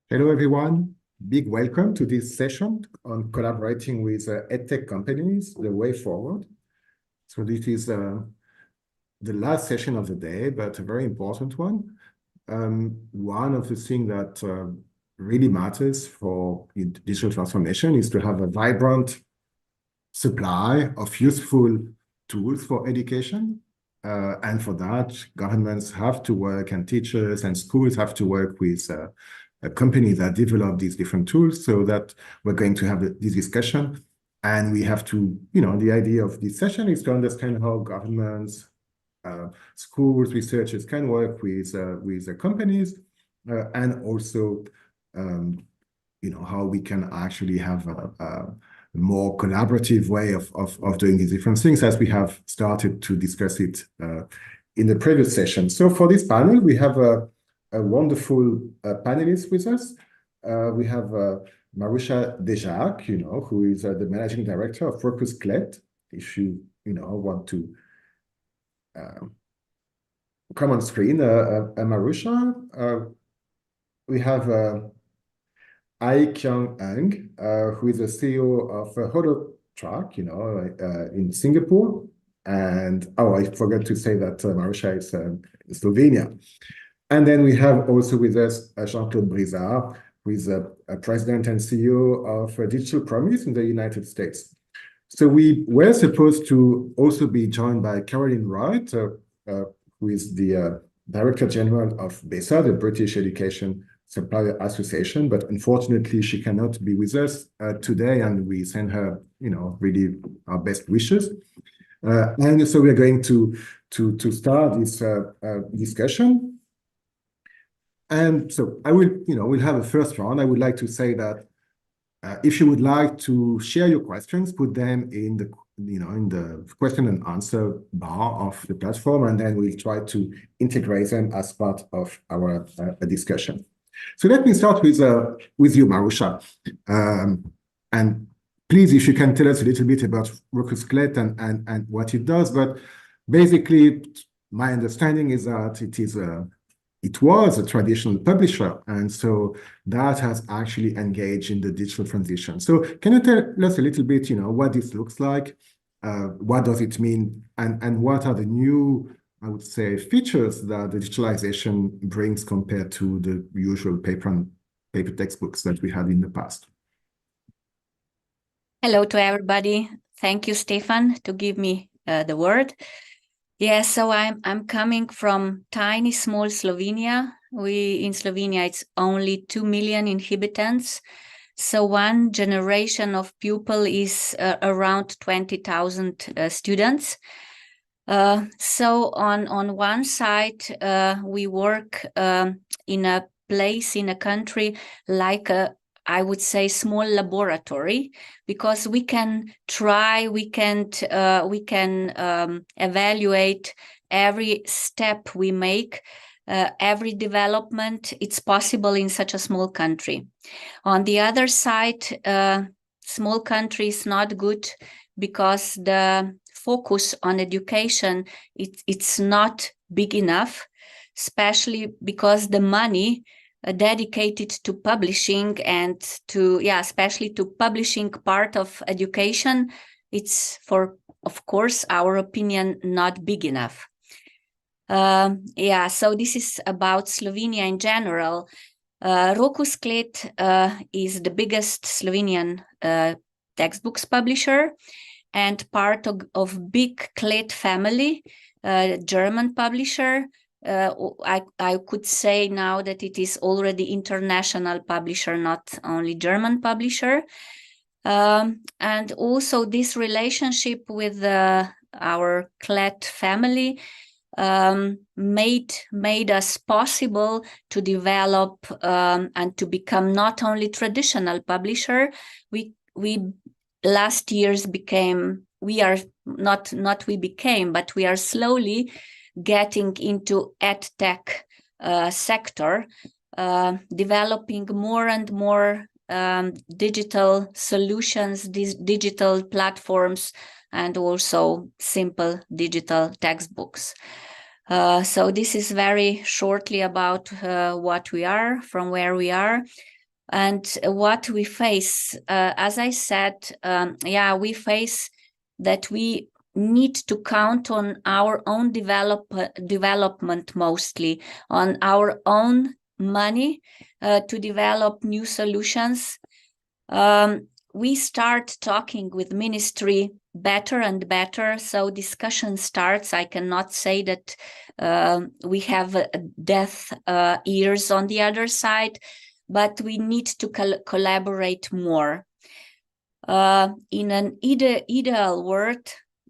Hello, everyone. Big welcome to this session on collaborating with EdTech companies, the way forward. So this is the last session of the day, but a very important one. One of the things that really matters for digital transformation is to have a vibrant supply of useful tools for education. And for that, governments have to work, and teachers and schools have to work with a company that develop these different tools, so that we're going to have this discussion. And we have to, the idea of this session is to understand how governments, schools, researchers can work with the companies, and also, how we can actually have a more collaborative way of doing these different things, as we have started to discuss it in the previous session. So for this panel, we have a wonderful panelist with us. We have Maruša Dejak, who is the managing director of ROKUS Klett. If you, want to come on screen, Maruša. We have Kyung-Ung, who is the CEO of HoloTrack, in Singapore. And I forgot to say that Maruša is Slovenia. And then we have also with us Jean-Claude Brizard, who is a president and CEO of Digitalprise in the United States. So we were supposed to also be joined by Caroline Wright, who is the Director General of BESA, the British Education Supplier Association, but unfortunately she cannot be with us today, and we send her, really our best wishes. And so we're going to start this discussion. And so I will, we'll have a first round. I would like to say that if you would like to share your questions, put them in the, in the question and answer bar of the platform, and then we'll try to integrate them as part of our discussion. So let me start with you, Maruša. And please, if you can tell us a little bit about ROKUS Klett and what it does. But basically, my understanding is that it was a traditional publisher, and so that has actually engaged in the digital transition. So can you tell us a little bit, what this looks like, what does it mean, and what are the new, I would say, features that the digitalization brings compared to the usual paper textbooks that we had in the past? Hello to everybody. Thank you, Stefan, to give me the word. Yeah, so I'm coming from tiny, small Slovenia. In Slovenia, it's only 2 million inhabitants. So one generation of pupil is around 20,000 students. So on one side, we work in a place, in a country like I would say small laboratory, because we can try, we can evaluate every step we make, every development. It's possible in such a small country. On the other side, small country is not good because the focus on education, it's not big enough, especially because the money dedicated to publishing and to, especially to publishing part of education, it's, for, of course, our opinion, not big enough. So this is about Slovenia in general. ROKUS Klett is the biggest Slovenian textbooks publisher and part of big Klett family, German publisher. I could say now that it is already international publisher, not only German publisher. And also this relationship with our Klett family made us possible to develop and to become not only traditional publisher. We last years became, but we are slowly getting into Edtech sector, developing more and more digital solutions, these digital platforms, and also simple digital textbooks. So this is very shortly about what we are, from where we are. And what we face, as I said, we face that we need to count on our own development, mostly on our own money to develop new solutions. We start talking with ministry better and better, so discussion starts. I cannot say that we have deaf ears on the other side, but we need to collaborate more. In an ideal world,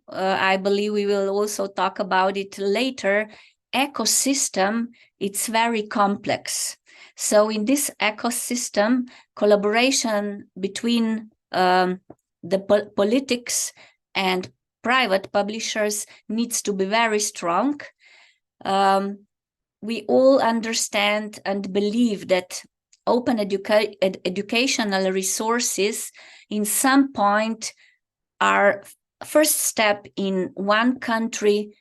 I believe we will also talk about it later, ecosystem, it's very complex. So in this ecosystem, collaboration between the politics and private publishers needs to be very strong. We all understand and believe that open educational resources in some point are first step in one country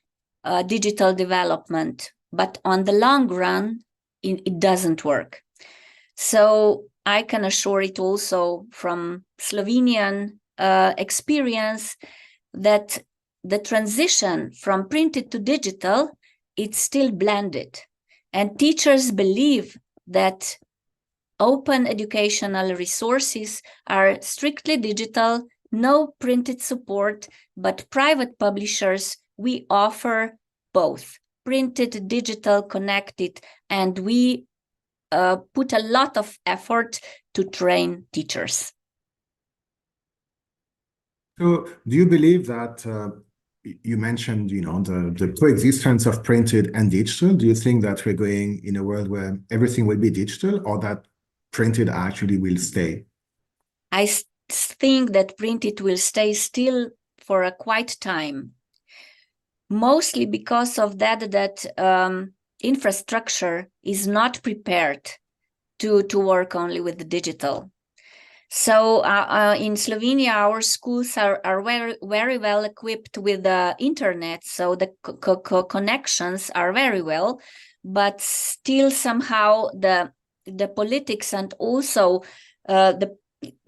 digital development, but on the long run, it doesn't work. So I can assure it also from Slovenian experience that the transition from printed to digital, it's still blended. And teachers believe that open educational resources are strictly digital, no printed support, but private publishers, we offer both, printed, digital, connected, and we put a lot of effort to train teachers. So do you believe that you mentioned, the coexistence of printed and digital? Do you think that we're going in a world where everything will be digital, or that printed actually will stay? I think that printed will stay still for a quite time, mostly because of that infrastructure is not prepared to work only with the digital. So in Slovenia, our schools are very, very well equipped with the internet, so the connections are very well, but still somehow the politics and also the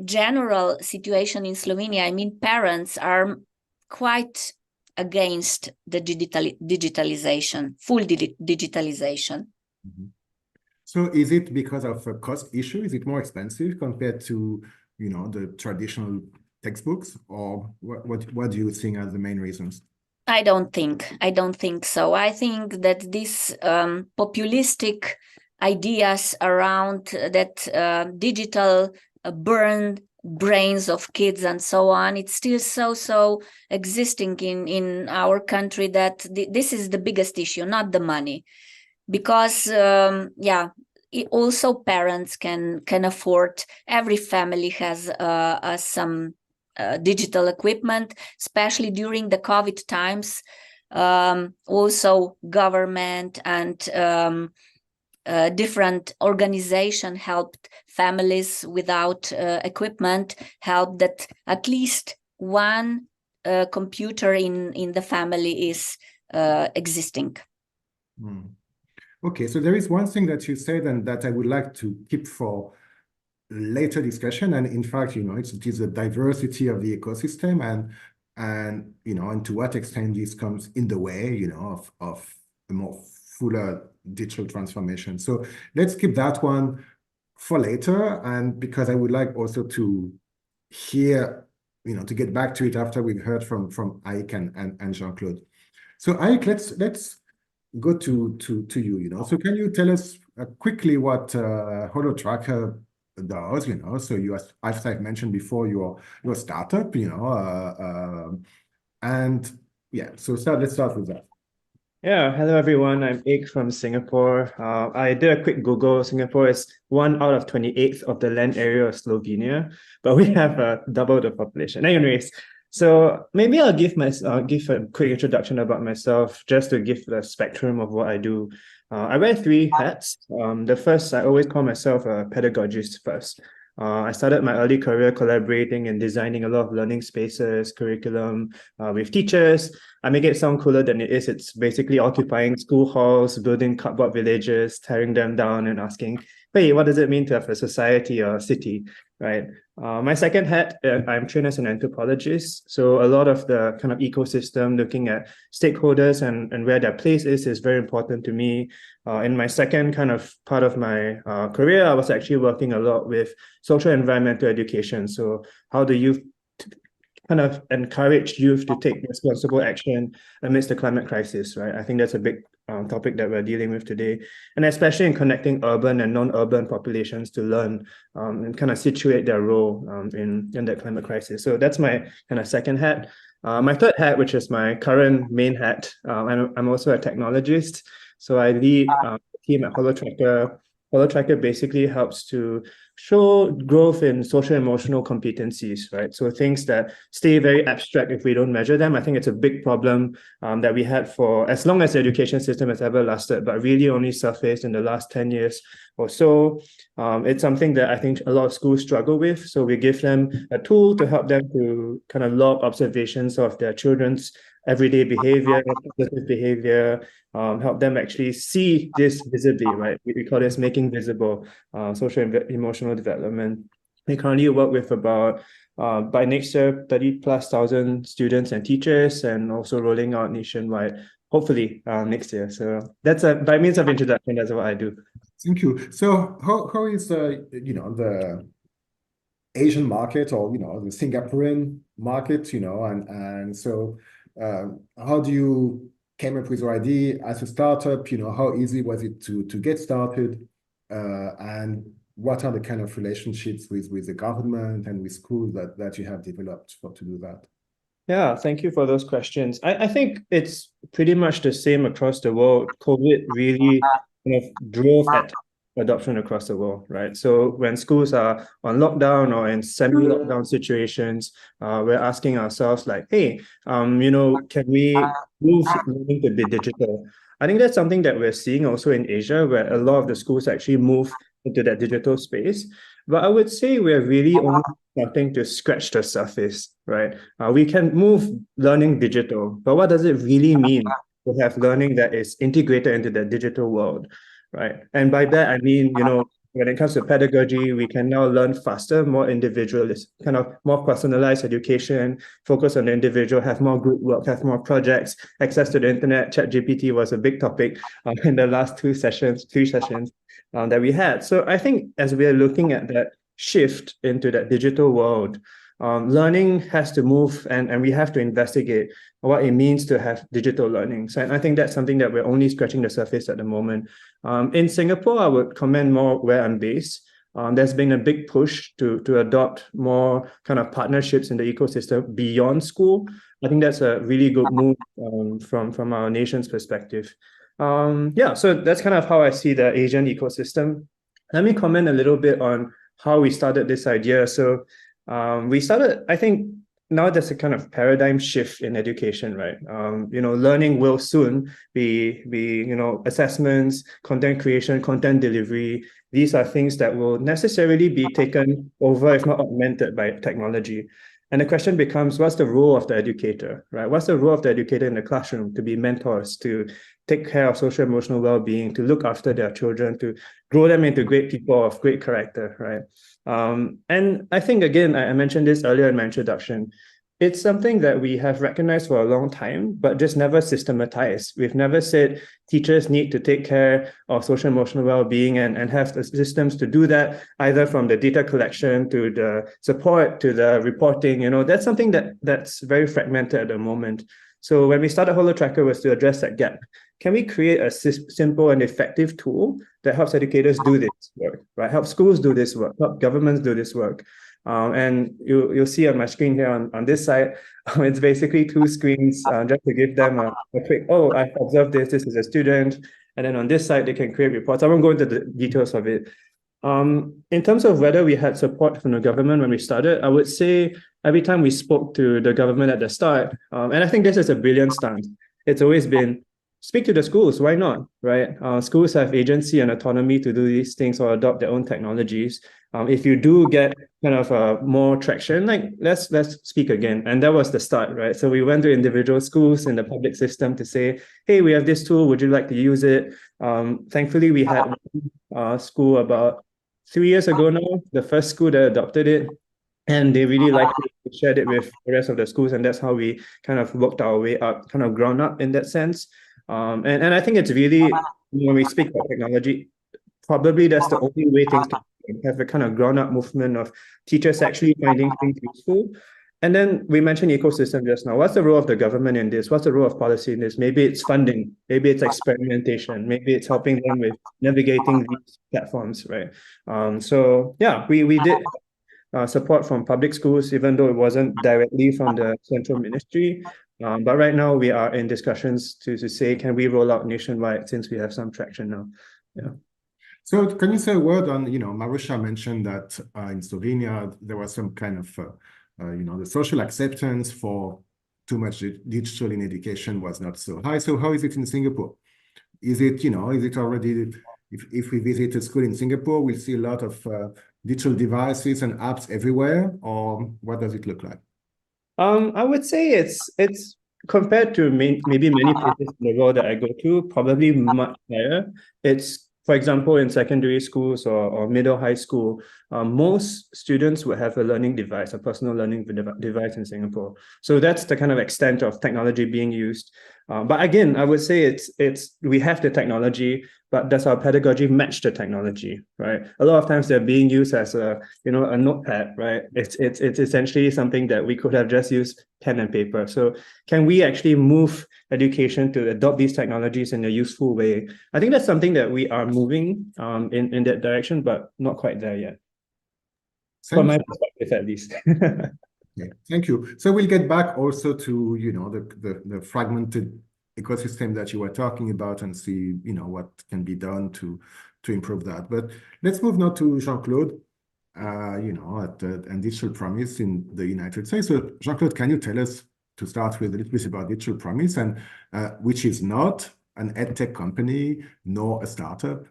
general situation in Slovenia, I mean, parents are quite against the digitalization, full digitalization. Mm-hmm. So is it because of a cost issue? Is it more expensive compared to, the traditional textbooks, or what do you think are the main reasons? I don't think so. I think that these populistic ideas around that digital burn brains of kids and so on, it's still so existing in our country that this is the biggest issue, not the money. Because also parents can afford. Every family has some digital equipment, especially during the COVID times. Also government and different organizations helped families without equipment, helped that at least one computer in the family is existing. Okay, so there is one thing that you said and that I would like to keep for later discussion. And in fact, it is a diversity of the ecosystem and to what extent this comes in the way, of a more fuller digital transformation. So let's keep that one for later. And because I would like also to hear, to get back to it after we've heard from Ike and Jean-Claude. So Ike, let's go to you. So can you tell us quickly what HoloTracker does? So as I've mentioned before, your startup, and yeah. So let's start with that. Yeah, hello everyone. I'm Ike from Singapore. I did a quick Google. Singapore is 1 out of 28th of the land area of Slovenia, but we have double the population. Anyways, so maybe I'll give a quick introduction about myself, just to give the spectrum of what I do. I wear 3 hats. The first, I always call myself a pedagogist first. I started my early career collaborating and designing a lot of learning spaces, curriculum with teachers. I make it sound cooler than it is. It's basically occupying school halls, building cardboard villages, tearing them down and asking hey, what does it mean to have a society or a city, right? My second hat, I'm trained as an anthropologist. So a lot of the kind of ecosystem, looking at stakeholders and where their place is very important to me. In my second kind of part of my career, I was actually working a lot with social environmental education. So how do youth kind of encourage youth to take responsible action amidst the climate crisis, right? I think that's a big topic that we're dealing with today, and especially in connecting urban and non-urban populations to learn and kind of situate their role in that climate crisis. So that's my kind of second hat. My third hat, which is my current main hat, I'm also a technologist. So I lead a team at HoloTracker. HoloTracker basically helps to show growth in social emotional competencies, right? So things that stay very abstract if we don't measure them. I think it's a big problem that we had for as long as the education system has ever lasted, but really only surfaced in the last 10 years or so. It's something that I think a lot of schools struggle with. So we give them a tool to help them to kind of log observations of their children's everyday behavior, positive behavior, help them actually see this visibly, right? We call this making visible social and emotional development. We currently work with about, by next year, 30,000+ students and teachers, and also rolling out nationwide, hopefully next year. So that's by means of introduction, that's what I do. Thank you. So how is the Asian market, or the Singaporean market, and so how do you came up with your idea as a startup? How easy was it to get started, and what are the kind of relationships with the government and with schools that you have developed to do that? Yeah, thank you for those questions. I think it's pretty much the same across the world. COVID really kind of drove at adoption across the world, right? So when schools are on lockdown or in semi-lockdown situations, we're asking ourselves like, hey, can we move learning to be digital? I think that's something that we're seeing also in Asia, where a lot of the schools actually move into that digital space. But I would say we're really only starting to scratch the surface, right? We can move learning digital, but what does it really mean to have learning that is integrated into the digital world, right? And by that, I mean, when it comes to pedagogy, we can now learn faster, more individualist, kind of more personalized education, focus on the individual, have more group work, have more projects, access to the internet. ChatGPT was a big topic in the last 3 sessions that we had. So I think as we are looking at that shift into that digital world, learning has to move, and we have to investigate what it means to have digital learning. So I think that's something that we're only scratching the surface at the moment. In Singapore, I would comment more where I'm based. There's been a big push to adopt more kind of partnerships in the ecosystem beyond school. I think that's a really good move from our nation's perspective. So that's kind of how I see the Asian ecosystem. Let me comment a little bit on how we started this idea. So we started, I think now there's a kind of paradigm shift in education, right? Learning will soon be assessments, content creation, content delivery. These are things that will necessarily be taken over, if not augmented, by technology. And the question becomes, what's the role of the educator, right? What's the role of the educator in the classroom to be mentors, to take care of social emotional well-being, to look after their children, to grow them into great people of great character, right? And I think, again, I mentioned this earlier in my introduction, it's something that we have recognized for a long time, but just never systematized. We've never said teachers need to take care of social emotional well-being and have the systems to do that, either from the data collection to the support to the reporting. That's something that's very fragmented at the moment. So when we started HoloTracker was to address that gap. Can we create a simple and effective tool that helps educators do this work, right? Help schools do this work, help governments do this work. And you'll see on my screen here on this side, it's basically 2 screens just to give them a quick, I've observed this is a student. And then on this side, they can create reports. I won't go into the details of it. In terms of whether we had support from the government when we started, I would say every time we spoke to the government at the start, and I think this is a brilliant stance, it's always been, speak to the schools. Why not, right? Schools have agency and autonomy to do these things or adopt their own technologies. If you do get kind of more traction, like let's speak again. And that was the start, right? So we went to individual schools in the public system to say, hey, we have this tool. Would you like to use it? Thankfully, we had one school about 3 years ago now, the first school that adopted it. And they really liked it. We shared it with the rest of the schools, and that's how we kind of worked our way up, kind of grown up in that sense. And I think it's really, when we speak about technology, probably that's the only way things can have a kind of grown up movement of teachers actually finding things useful. And then we mentioned ecosystem just now. What's the role of the government in this? What's the role of policy in this? Maybe it's funding, maybe it's experimentation, maybe it's helping them with navigating these platforms, right? So yeah, we did support from public schools, even though it wasn't directly from the central ministry. But right now we are in discussions to say, can we roll out nationwide since we have some traction now? Yeah. So can you say a word on, Maruša mentioned that in Slovenia, there was some kind of, the social acceptance for too much digital in education was not so high. So how is it in Singapore? Is it already, if we visit a school in Singapore, we'll see a lot of digital devices and apps everywhere, or what does it look like? I would say it's compared to maybe many places in the world that I go to, probably much higher. It's, for example, in secondary schools or middle high school, most students would have a learning device, a personal learning device in Singapore. So that's the kind of extent of technology being used. But again, I would say we have the technology, but does our pedagogy match the technology, right? A lot of times they're being used as a notepad, right? It's essentially something that we could have just used pen and paper. So can we actually move education to adopt these technologies in a useful way? I think that's something that we are moving in that direction, but not quite there yet. From my perspective, at least. Yeah, thank you. So we'll get back also to the fragmented ecosystem that you were talking about and see what can be done to improve that. But let's move now to Jean-Claude, and Digital Promise in the United States. So Jean-Claude, can you tell us, to start with, a little bit about Digital Promise, and which is not an edtech company nor a startup,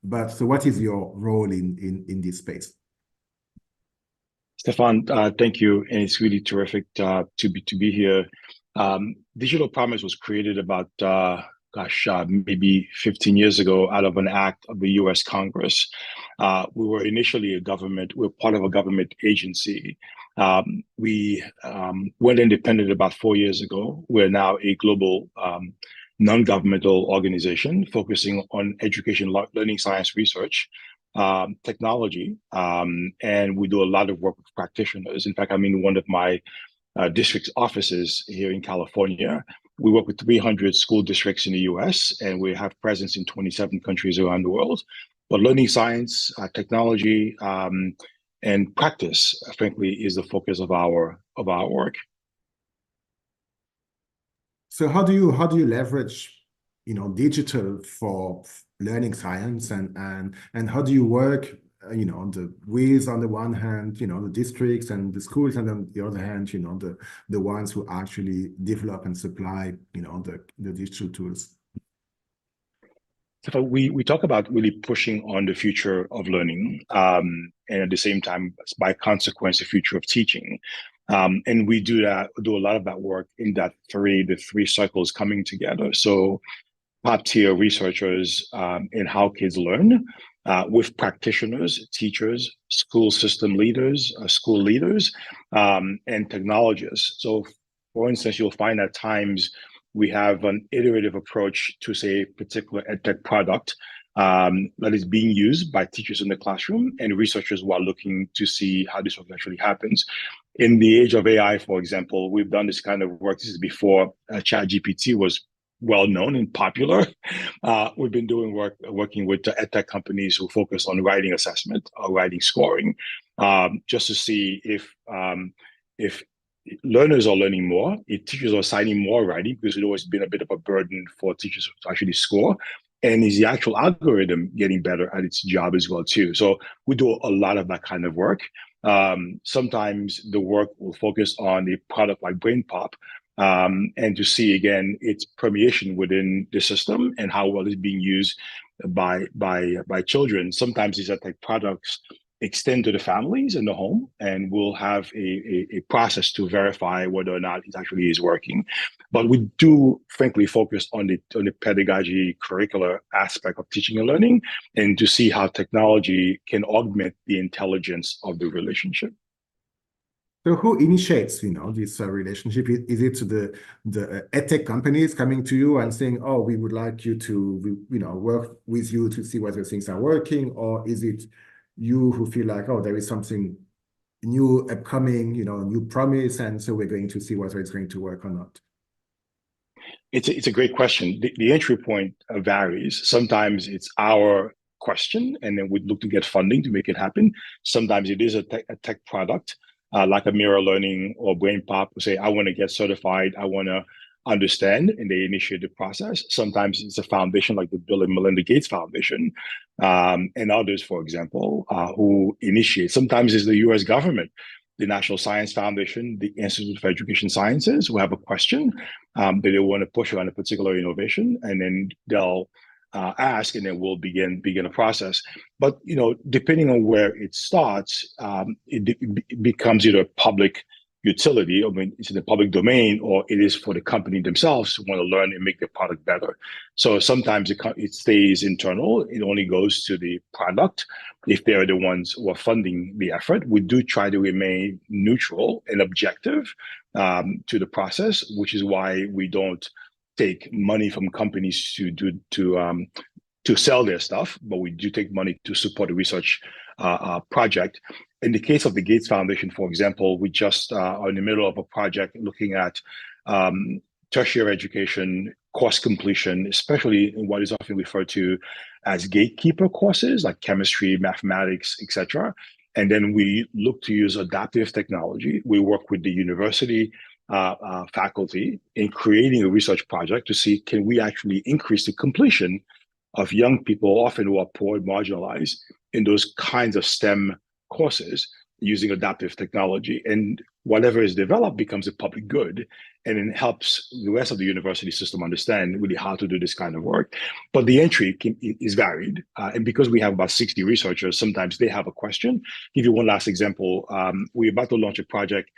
but so what is your role in this space? Stefan, thank you, and it's really terrific to be here. Digital Promise was created about maybe 15 years ago out of an act of the U.S. Congress. We were initially we're part of a government agency. We went independent about 4 years ago. We're now a global non-governmental organization focusing on education, learning, science, research, technology, and we do a lot of work with practitioners. In fact, I'm in one of my district offices here in California. We work with 300 school districts in the US, and we have presence in 27 countries around the world. But learning science, technology, and practice, frankly, is the focus of our work. So how do you leverage digital for learning science, and how do you work with, on the one hand, the districts and the schools, and on the other hand, the ones who actually develop and supply the digital tools? So we talk about really pushing on the future of learning, and at the same time, by consequence, the future of teaching. And we do a lot of that work in the three cycles coming together. So top tier researchers in how kids learn, with practitioners, teachers, school system leaders, school leaders, and technologists. So for instance, you'll find at times we have an iterative approach to, say, a particular edtech product that is being used by teachers in the classroom and researchers who are looking to see how this actually happens. In the age of AI, for example, we've done this kind of work. This is before ChatGPT was well known and popular. We've been working with edtech companies who focus on writing assessment or writing scoring, just to see if learners are learning more, if teachers are assigning more writing, because it's always been a bit of a burden for teachers to actually score, and is the actual algorithm getting better at its job as well too. So we do a lot of that kind of work. Sometimes the work will focus on a product like BrainPop, and to see again its permeation within the system and how well it's being used by children. Sometimes these EdTech products extend to the families in the home, and we'll have a process to verify whether or not it actually is working. But we do frankly focus on the pedagogy curricular aspect of teaching and learning, and to see how technology can augment the intelligence of the relationship. So who initiates, this relationship? Is it the EdTech companies coming to you and saying, "Oh, we would like you to, work with you to see whether things are working," or is it you who feel like, "Oh, there is something new upcoming, new promise, and so we're going to see whether it's going to work or not"? It's a great question. The entry point varies. Sometimes it's our question, and then we look to get funding to make it happen. Sometimes it is a tech product. Like a Mirror Learning or BrainPop, who say, "I want to get certified, I want to understand," and they initiate the process. Sometimes it's a foundation like the Bill and Melinda Gates Foundation, and others, for example, who initiate. Sometimes it's the US government, the National Science Foundation, the Institute for Education Sciences, who have a question that they want to push on a particular innovation, and then they'll ask, and then we'll begin a process. But depending on where it starts, it becomes either public utility, it's in the public domain, or it is for the company themselves who want to learn and make their product better. So sometimes it stays internal. It only goes to the product if they're the ones who are funding the effort. We do try to remain neutral and objective to the process, which is why we don't take money from companies to sell their stuff, but we do take money to support a research project. In the case of the Gates Foundation, for example, we just are in the middle of a project looking at tertiary education course completion, especially in what is often referred to as gatekeeper courses like chemistry, mathematics, etc. And then we look to use adaptive technology. We work with the university faculty in creating a research project to see, can we actually increase the completion of young people, often who are poor and marginalized, in those kinds of STEM courses using adaptive technology. And whatever is developed becomes a public good, and it helps the rest of the university system understand really how to do this kind of work. But the entry is varied. And because we have about 60 researchers, sometimes they have a question. Give you one last example. We're about to launch a project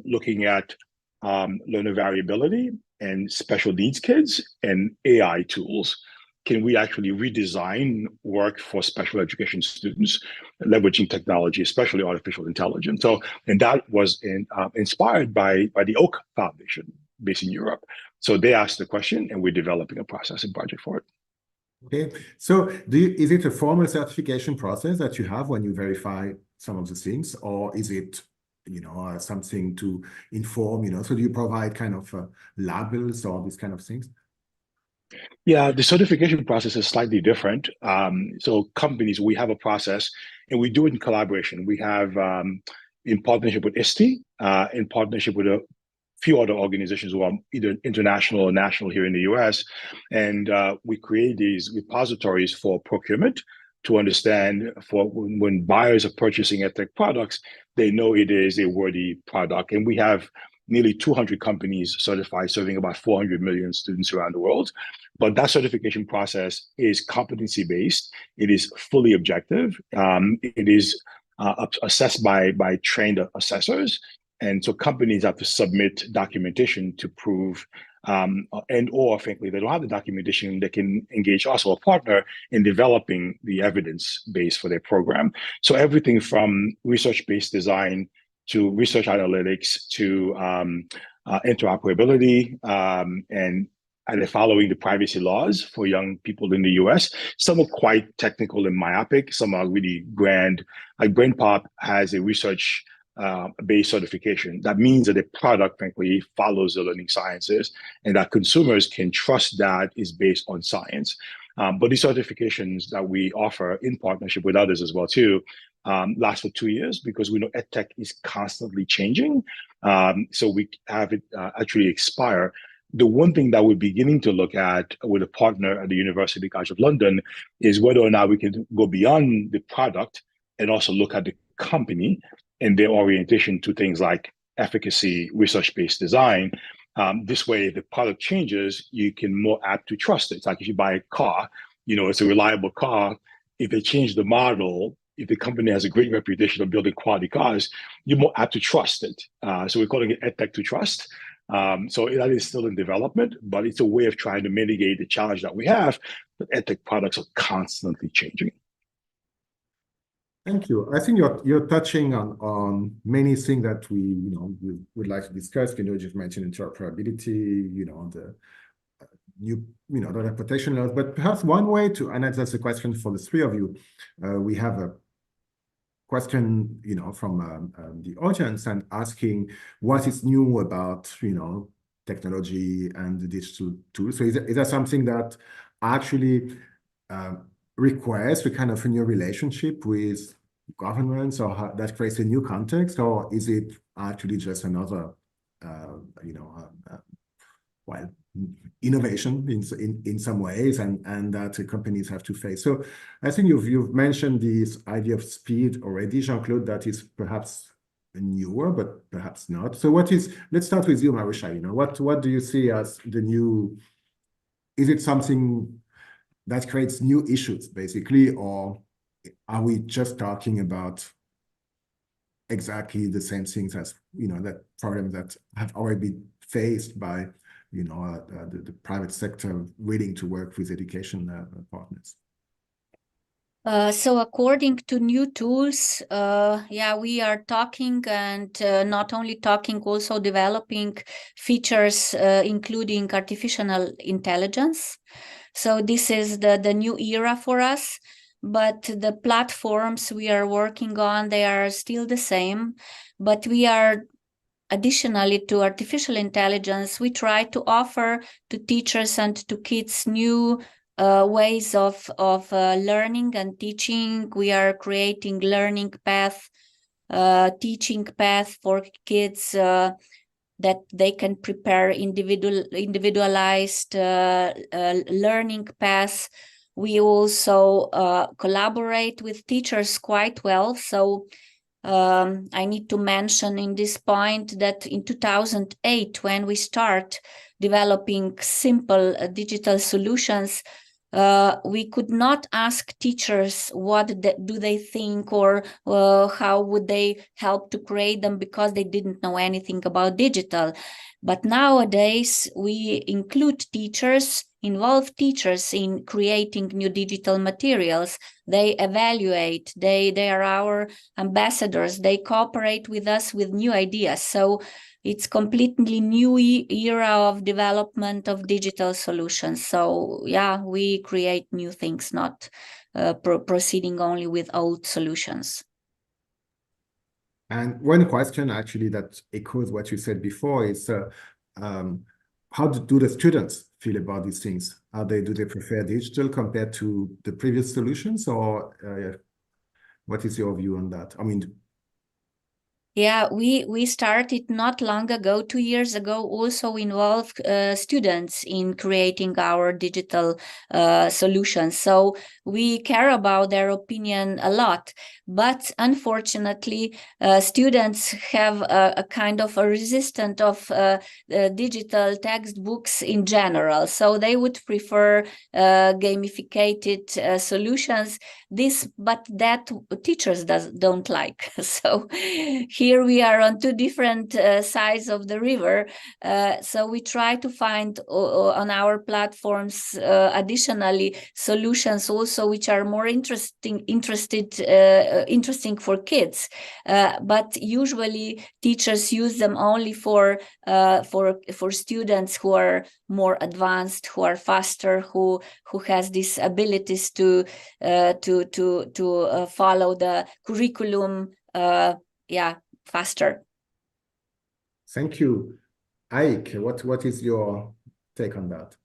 looking at learner variability and special needs kids and AI tools. Can we actually redesign work for special education students, leveraging technology, especially artificial intelligence? So, and that was inspired by the Oak Foundation based in Europe. So they asked the question, and we're developing a process and project for it. Okay, so is it a formal certification process that you have when you verify some of the things, or is it something to inform, so do you provide kind of labels or these kind of things? Yeah, the certification process is slightly different. So companies, we have a process, and we do it in collaboration. We have, in partnership with ISTE, in partnership with a few other organizations who are either international or national here in the US, and we create these repositories for procurement to understand for when buyers are purchasing EdTech products, they know it is a worthy product. And we have nearly 200 companies certified, serving about 400 million students around the world. But that certification process is competency-based. It is fully objective. It is assessed by trained assessors. And so companies have to submit documentation to prove, and or frankly, they don't have the documentation, they can engage us or a partner in developing the evidence base for their program. So everything from research-based design to research analytics to interoperability, and they're following the privacy laws for young people in the US. Some are quite technical and myopic. Some are really grand. Like BrainPop has a research based certification. That means that the product, frankly, follows the learning sciences, and that consumers can trust that is based on science. But these certifications that we offer in partnership with others as well too, last for 2 years, because we know EdTech is constantly changing. So we have it actually expire. The one thing that we're beginning to look at with a partner at the University College of London is whether or not we can go beyond the product and also look at the company and their orientation to things like efficacy, research-based design, This way, if the product changes, you can more apt to trust it. It's like if you buy a car, it's a reliable car. If they change the model, if the company has a great reputation of building quality cars, you're more apt to trust it. So we're calling it Edtech to Trust. So that is still in development, but it's a way of trying to mitigate the challenge that we have. That Edtech products are constantly changing. Thank you. I think you're touching on many things that we would like to discuss. You just mentioned interoperability, the new data protection laws. But perhaps one way to, and that's a question for the three of you. We have a question, from the audience and asking what is new about, technology and the digital tools. So is that something that actually requires a kind of a new relationship with governments, or that creates a new context, or is it actually just another, innovation in some ways, and that the companies have to face? So I think you've mentioned this idea of speed already, Jean-Claude, that is perhaps newer, but perhaps not. So let's start with you, Maruša. What do you see as the new? Is it something that creates new issues, basically, or are we just talking about exactly the same things as, that problem that have already been faced by, the private sector willing to work with education partners? So according to new tools, we are talking, and not only talking, also developing features, including artificial intelligence. So this is the new era for us. But the platforms we are working on, they are still the same. But we are, additionally to artificial intelligence, we try to offer to teachers and to kids new ways of learning and teaching. We are creating learning path, teaching path for kids that they can prepare individualized learning paths. We also collaborate with teachers quite well. So I need to mention in this point that in 2008, when we start developing simple digital solutions, we could not ask teachers what do they think, or how would they help to create them, because they didn't know anything about digital. But nowadays, we include teachers, involve teachers in creating new digital materials. They evaluate, they are our ambassadors, they cooperate with us with new ideas. So it's completely new era of development of digital solutions. So we create new things, not proceeding only with old solutions. And one question actually that echoes what you said before is, how do the students feel about these things? Do they prefer digital compared to the previous solutions, or what is your view on that? We started not long ago, 2 years ago, also involve students in creating our digital solutions. So we care about their opinion a lot. But unfortunately, students have a kind of a resistance of digital textbooks in general. So they would prefer gamified solutions. But that teachers don't like. So here we are on two different sides of the river. So we try to find on our platforms additionally solutions also which are more interesting for kids. But usually teachers use them only for students who are more advanced, who are faster, who has these abilities to follow the curriculum faster. Thank you. Ike, what is your take on that?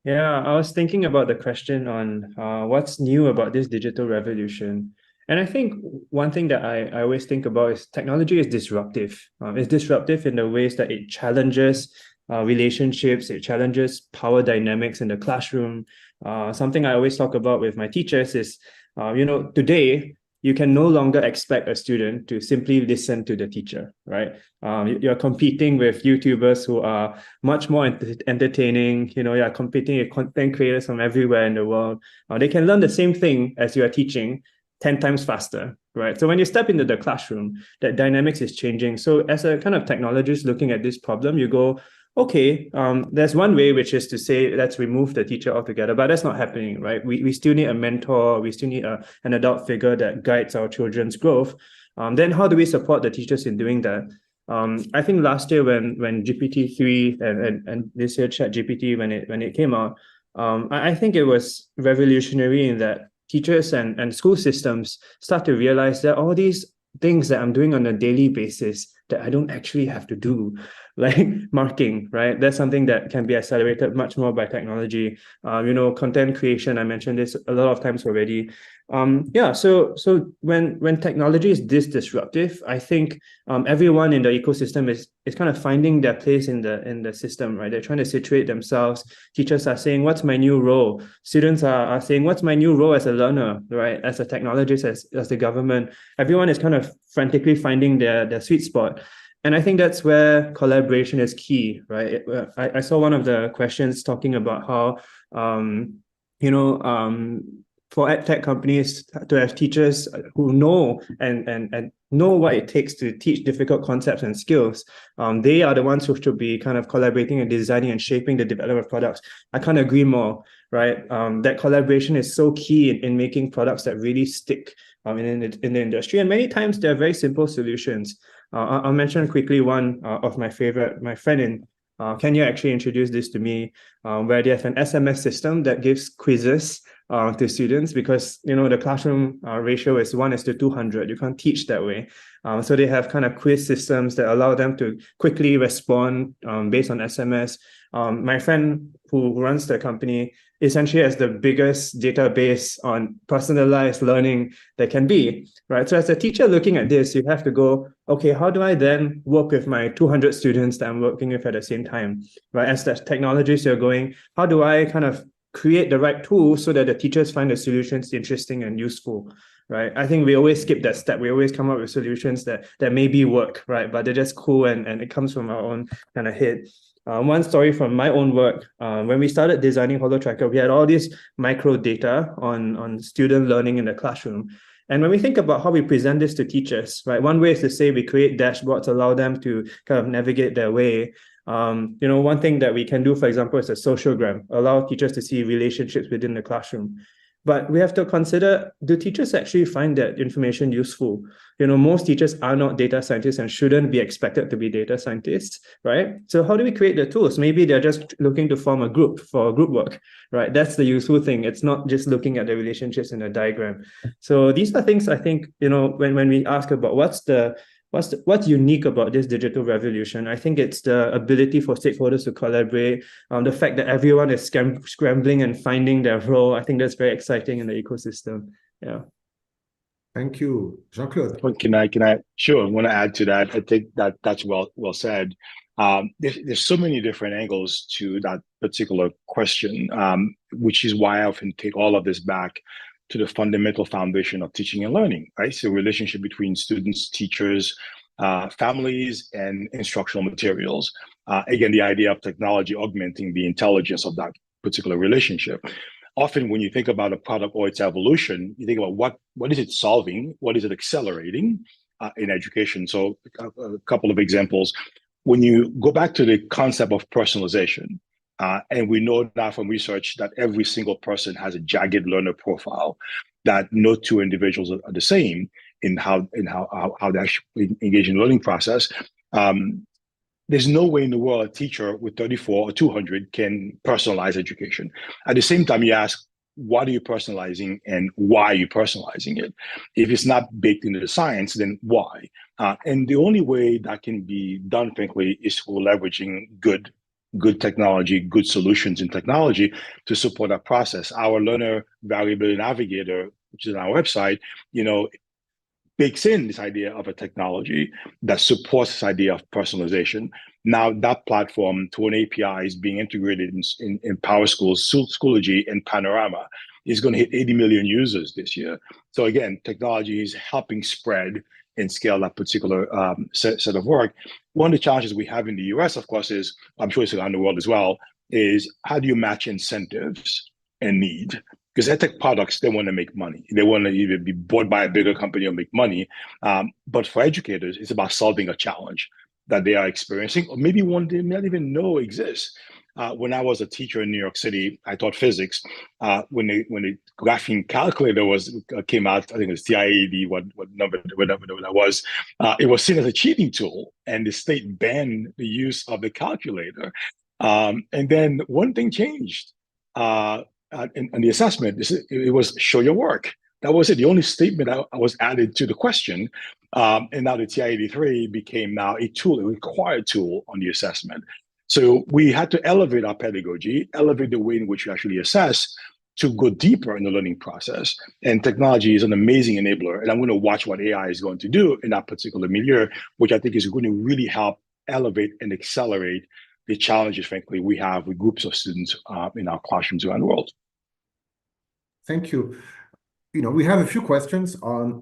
Yeah, I was thinking about the question on what's new about this digital revolution. And I think one thing that I always think about is technology is disruptive. It's disruptive in the ways that it challenges relationships, it challenges power dynamics in the classroom. Something I always talk about with my teachers is, today, you can no longer expect a student to simply listen to the teacher, right? You're competing with YouTubers who are much more entertaining. You're competing with content creators from everywhere in the world. They can learn the same thing as you are teaching 10 times faster, right? So when you step into the classroom, that dynamics is changing. So as a kind of technologist looking at this problem, you go, okay, there's one way, which is to say, let's remove the teacher altogether, but that's not happening, right? We still need a mentor. We still need an adult figure that guides our children's growth. Then how do we support the teachers in doing that? I think last year when GPT-3 and this year ChatGPT, when it came out, I think it was revolutionary in that teachers and school systems start to realize that all these things that I'm doing on a daily basis that I don't actually have to do, like marking, right? That's something that can be accelerated much more by technology. Content creation, I mentioned this a lot of times already. So when technology is this disruptive, I think everyone in the ecosystem is kind of finding their place in the system, right? They're trying to situate themselves. Teachers are saying, what's my new role? Students are saying, what's my new role as a learner, right? As a technologist, as the government. Everyone is kind of frantically finding their sweet spot. And I think that's where collaboration is key, right? I saw one of the questions talking about how, for edtech companies to have teachers who know and know what it takes to teach difficult concepts and skills, they are the ones who should be kind of collaborating and designing and shaping the development of products. I can't agree more, right? That collaboration is so key in making products that really stick in the industry. And many times they're very simple solutions. I'll mention quickly one of my favorite. My friend in Kenya actually introduced this to me, where they have an SMS system that gives quizzes to students because, the classroom ratio is 1:200. You can't teach that way. So they have kind of quiz systems that allow them to quickly respond based on SMS. My friend who runs the company essentially has the biggest database on personalized learning that can be, right? So as a teacher looking at this, you have to go, okay, how do I then work with my 200 students that I'm working with at the same time, right? As the technologists, you're going, how do I kind of create the right tools so that the teachers find the solutions interesting and useful, right? I think we always skip that step. We always come up with solutions that maybe work, right? But they're just cool and it comes from our own kind of head. One story from my own work, when we started designing HoloTracker, we had all this micro data on student learning in the classroom. And when we think about how we present this to teachers, right, one way is to say we create dashboards, allow them to kind of navigate their way. One thing that we can do, for example, is a sociogram, allow teachers to see relationships within the classroom. But we have to consider, do teachers actually find that information useful? Most teachers are not data scientists and shouldn't be expected to be data scientists, right? So how do we create the tools? Maybe they're just looking to form a group for group work, right? That's the useful thing. It's not just looking at the relationships in a diagram. So these are things I think, when we ask about what's unique about this digital revolution, I think it's the ability for stakeholders to collaborate, the fact that everyone is scrambling and finding their role. I think that's very exciting in the ecosystem. Yeah. Thank you. Jean-Claude. Well, can I? Sure. I want to add to that. I think that's well said. There's so many different angles to that particular question, which is why I often take all of this back to the fundamental foundation of teaching and learning, right? So relationship between students, teachers, families, and instructional materials. Again, the idea of technology augmenting the intelligence of that particular relationship. Often when you think about a product or its evolution, you think about what is it solving? What is it accelerating in education? So a couple of examples. When you go back to the concept of personalization, and we know now from research that every single person has a jagged learner profile, that no two individuals are the same in how they actually engage in the learning process. There's no way in the world a teacher with 34 or 200 can personalize education. At the same time, you ask, what are you personalizing and why are you personalizing it? If it's not baked into the science, then why? And the only way that can be done, frankly, is for leveraging good technology, good solutions in technology to support that process. Our Learner Variability Navigator, which is on our website, bakes in this idea of a technology that supports this idea of personalization. Now that platform to an API is being integrated in PowerSchool's Schoology and Panorama. is going to hit 80 million users this year. So again, technology is helping spread and scale that particular set of work. One of the challenges we have in the US, of course, is, I'm sure it's around the world as well, is how do you match incentives and need? Because edtech products, they want to make money. They want to either be bought by a bigger company or make money. But for educators, it's about solving a challenge that they are experiencing, or maybe one they not even know exists. When I was a teacher in New York City, I taught physics. When the graphing calculator came out, I think it was TIAD, what number, whatever that was, it was seen as a cheating tool, and the state banned the use of the calculator. And then one thing changed. In the assessment, it was show your work. That was it. The only statement I was added to the question. And now the TI-83 became now a tool, a required tool on the assessment. So we had to elevate our pedagogy, elevate the way in which we actually assess to go deeper in the learning process. And technology is an amazing enabler. And I'm going to watch what AI is going to do in that particular milieu, which I think is going to really help elevate and accelerate the challenges, frankly, we have with groups of students in our classrooms around the world. Thank you. We have a few questions on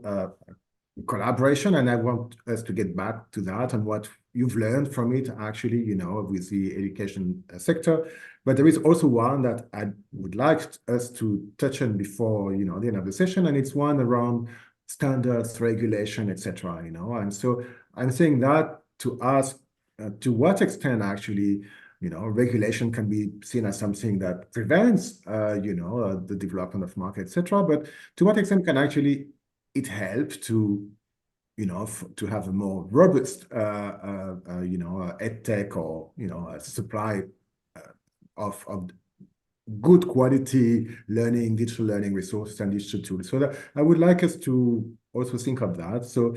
collaboration, and I want us to get back to that and what you've learned from it, actually, with the education sector. But there is also one that I would like us to touch on before, the end of the session, and it's one around standards, regulation, etc. And so I'm saying that to ask to what extent actually regulation can be seen as something that prevents, the development of market, etc. But to what extent can actually it help to, to have a more robust, edtech or, supply of good quality learning, digital learning resources and digital tools. So that I would like us to also think of that. So,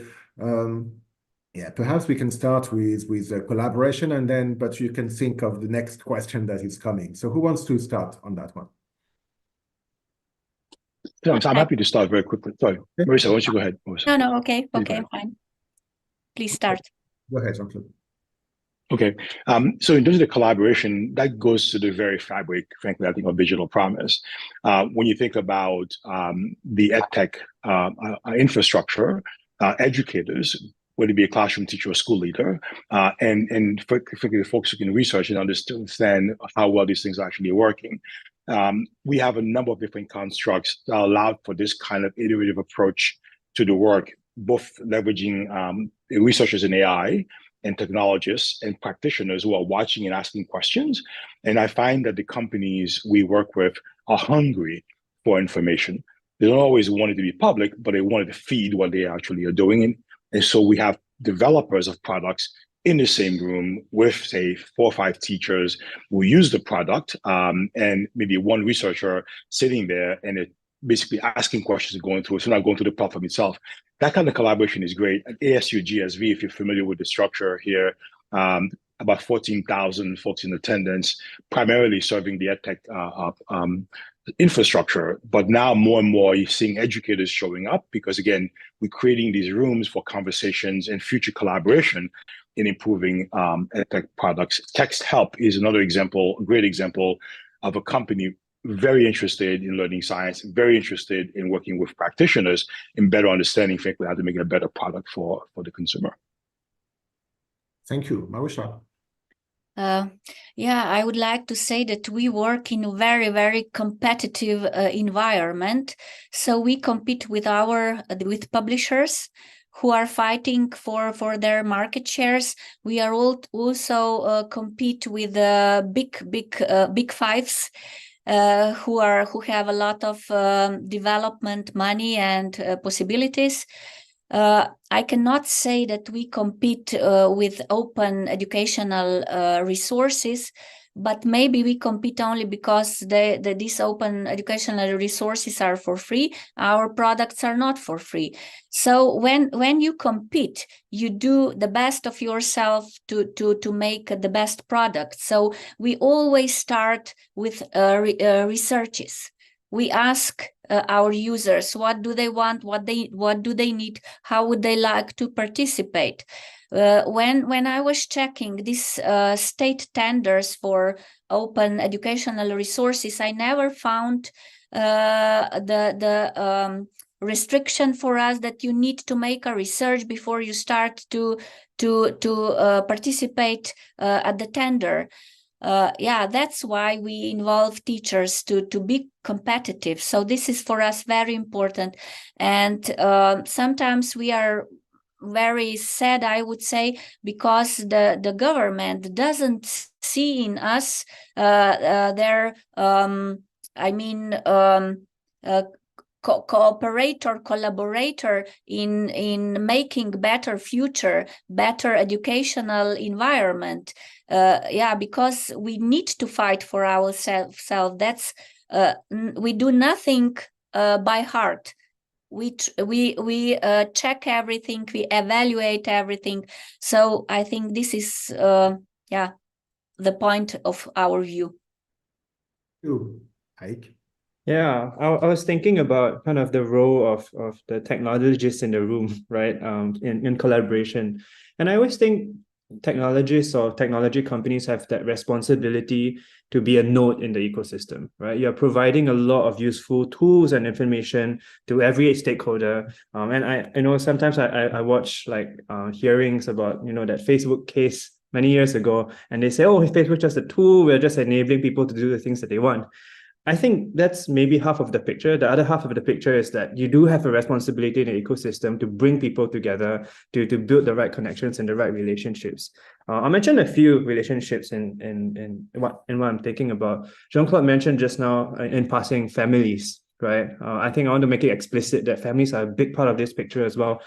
yeah, perhaps we can start with a collaboration, and then, but you can think of the next question that is coming. So who wants to start on that one? Yeah, so I'm happy to start very quickly. Sorry, Maruša, why don't you go ahead? Maruša. No, okay, fine. Please start. Go ahead, Jean-Claude. Okay, so in terms of the collaboration, that goes to the very fabric, frankly, I think, of digital promise. When you think about the edtech infrastructure, educators, whether it be a classroom teacher or school leader, and particularly the folks who can research and understand how well these things are actually working. We have a number of different constructs that allow for this kind of iterative approach to the work, both leveraging researchers in AI and technologists and practitioners who are watching and asking questions. And I find that the companies we work with are hungry for information. They don't always want it to be public, but they want to feed what they actually are doing. And so we have developers of products in the same room with, say, 4 or 5 teachers who use the product, and maybe one researcher sitting there and it basically asking questions and going through it, so not going through the platform itself. That kind of collaboration is great. At ASU GSV, if you're familiar with the structure here, about 14,000 folks in attendance, primarily serving the edtech infrastructure. But now more and more you're seeing educators showing up because, again, we're creating these rooms for conversations and future collaboration in improving edtech products. Text Help is another example, a great example of a company very interested in learning science, very interested in working with practitioners in better understanding, frankly, how to make a better product for the consumer. Thank you. Maruša. Yeah, I would like to say that we work in a very, very competitive environment. So we compete with with publishers who are fighting for their market shares. We are also compete with big fives. Who have a lot of development money and possibilities. I cannot say that we compete with open educational resources, but maybe we compete only because these open educational resources are for free. Our products are not for free. So when you compete, you do the best of yourself to make the best product. So we always start with researches. We ask our users what do they want, what do they need, how would they like to participate. When I was checking these state tenders for open educational resources, I never found the restriction for us that you need to make a research before you start to participate at the tender. Yeah, that's why we involve teachers to be competitive. So this is for us very important. And sometimes we are very sad, I would say, because the government doesn't see in us their collaborator in making better future, better educational environment. Yeah, because we need to fight for ourselves. That's we do nothing by heart. We check everything, we evaluate everything. So I think this is yeah, the point of our view. Ike? Yeah, I was thinking about kind of the role of the technologists in the room, right? In collaboration. And I always think technologists or technology companies have that responsibility to be a node in the ecosystem, right? You're providing a lot of useful tools and information to every stakeholder. And I know sometimes I watch like hearings about, that Facebook case many years ago, and they say, oh, Facebook's just a tool, we're just enabling people to do the things that they want. I think that's maybe half of the picture. The other half of the picture is that you do have a responsibility in the ecosystem to bring people together, to build the right connections and the right relationships. I mentioned a few relationships in what I'm thinking about. Jean-Claude mentioned just now in passing families, right? I think I want to make it explicit that families are a big part of this picture as well.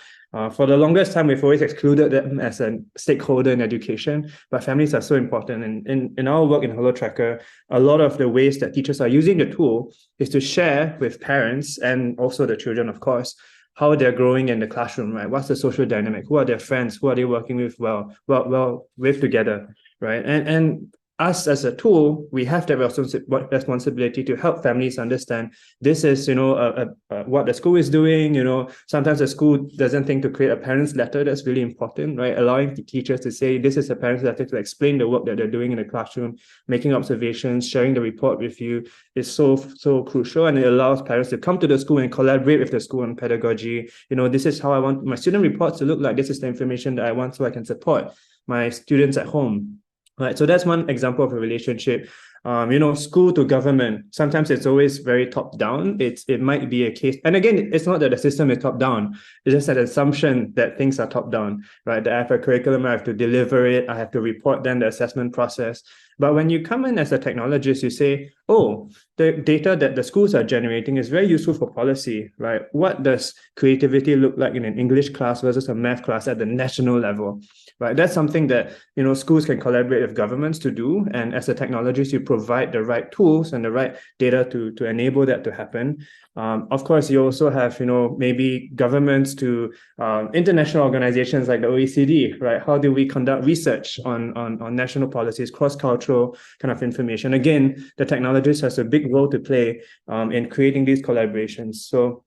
For the longest time, we've always excluded them as a stakeholder in education, but families are so important. And in our work in HoloTracker, a lot of the ways that teachers are using the tool is to share with parents and also the children, of course, how they're growing in the classroom, right? What's the social dynamic? Who are their friends? Who are they working with well with together, right? And us as a tool, we have that responsibility to help families understand this is, what the school is doing. Sometimes the school doesn't think to create a parent's letter. That's really important, right? Allowing the teachers to say, this is a parent's letter, to explain the work that they're doing in the classroom, making observations, sharing the report with you is so crucial. And it allows parents to come to the school and collaborate with the school on pedagogy. This is how I want my student reports to look like. This is the information that I want so I can support my students at home. Right, so that's one example of a relationship. School to government, sometimes it's always very top down. It might be a case, and again, it's not that the system is top down. It's just an assumption that things are top down, right? That I have a curriculum, I have to deliver it, I have to report then the assessment process. But when you come in as a technologist, you say, oh, the data that the schools are generating is very useful for policy, right? What does creativity look like in an English class versus a math class at the national level, right? That's something that, schools can collaborate with governments to do. And as a technologist, you provide the right tools and the right data to enable that to happen. Of course, you also have, maybe governments to international organizations like the OECD, right? How do we conduct research on national policies, cross-cultural kind of information? Again, the technologist has a big role to play in creating these collaborations. So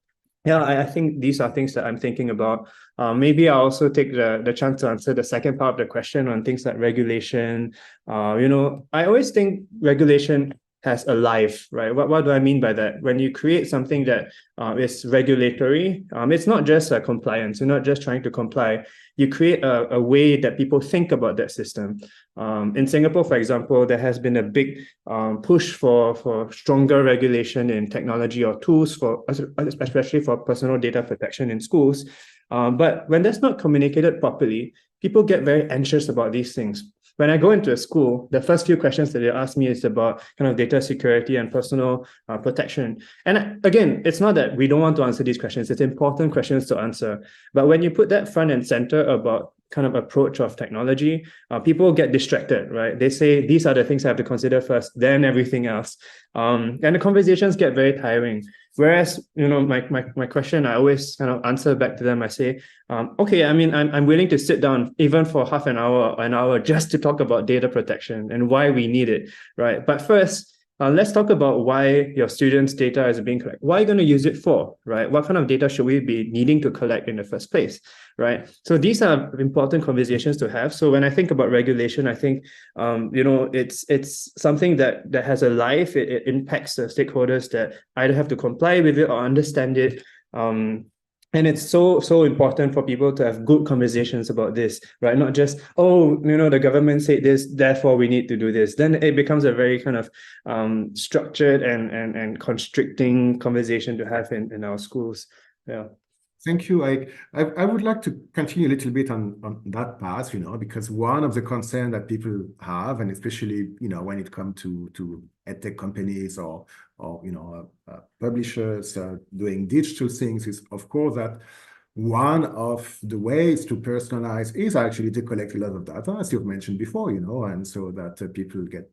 yeah, I think these are things that I'm thinking about. Maybe I'll also take the chance to answer the second part of the question on things like regulation. I always think regulation has a life, right? What do I mean by that? When you create something that is regulatory, it's not just a compliance. You're not just trying to comply. You create a way that people think about that system. In Singapore, for example, there has been a big push for stronger regulation in technology or tools, especially for personal data protection in schools. But when that's not communicated properly, people get very anxious about these things. When I go into a school, the first few questions that they ask me is about kind of data security and personal protection. And again, it's not that we don't want to answer these questions. It's important questions to answer. But when you put that front and center about kind of approach of technology, people get distracted, right? They say, these are the things I have to consider first, then everything else. And the conversations get very tiring. Whereas, my question, I always kind of answer back to them. I say, okay, I'm willing to sit down even for half an hour or an hour just to talk about data protection and why we need it, right? But first, let's talk about why your students' data is being collected. What are you going to use it for, right? What kind of data should we be needing to collect in the first place, right? So these are important conversations to have. So when I think about regulation, I think, it's something that has a life. It impacts the stakeholders that either have to comply with it or understand it. And it's so important for people to have good conversations about this, right? Not just, the government said this, therefore we need to do this. Then it becomes a very kind of structured and constricting conversation to have in our schools. Yeah. Thank you. I would like to continue a little bit on that path, because one of the concerns that people have, and especially, when it comes to edtech companies or publishers doing digital things, is of course that one of the ways to personalize is actually to collect a lot of data, as you've mentioned before, and so that people get.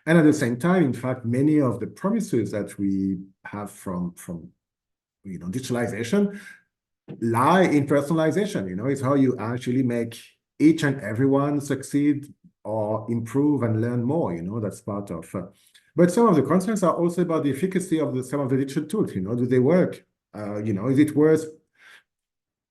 And at the same time, in fact, many of the promises that we have from digitalization lie in personalization. It's how you actually make each and everyone succeed or improve and learn more. That's part of. But some of the concerns are also about the efficacy of some of the digital tools. Do they work? Is it worth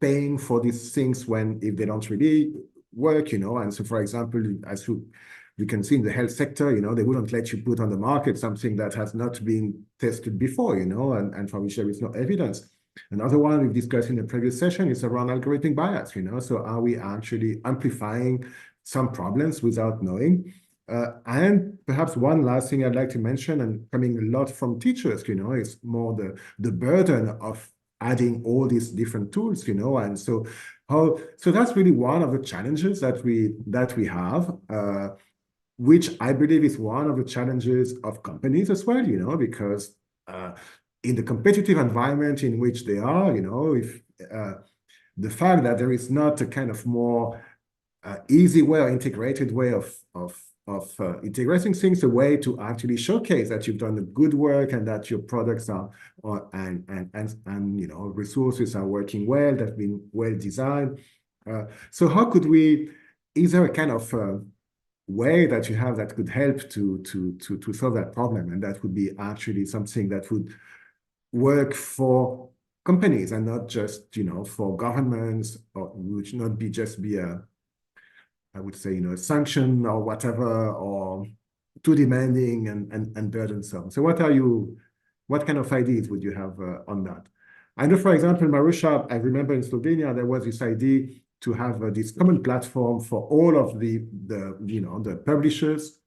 paying for these things if they don't really work? And so, for example, as you can see in the health sector, they wouldn't let you put on the market something that has not been tested before, and for which there is no evidence. Another one we've discussed in the previous session is around algorithmic bias, so are we actually amplifying some problems without knowing? And perhaps one last thing I'd like to mention, and coming a lot from teachers, is more the burden of adding all these different tools, and so that's really one of the challenges that we have, which I believe is one of the challenges of companies as well, because in the competitive environment in which they are, if the fact that there is not a kind of more easy way or integrated way of integrating things, a way to actually showcase that you've done the good work and that your products are resources are working well, that have been well designed. So how could we? Is there a kind of way that you have that could help to solve that problem, and that would be actually something that would work for companies and not just for governments, or would not be I would say a sanction or whatever, or too demanding and burdensome. So what kind of ideas would you have on that? I know, for example, Maruša, I remember in Slovenia there was this idea to have this common platform for all of the publishers,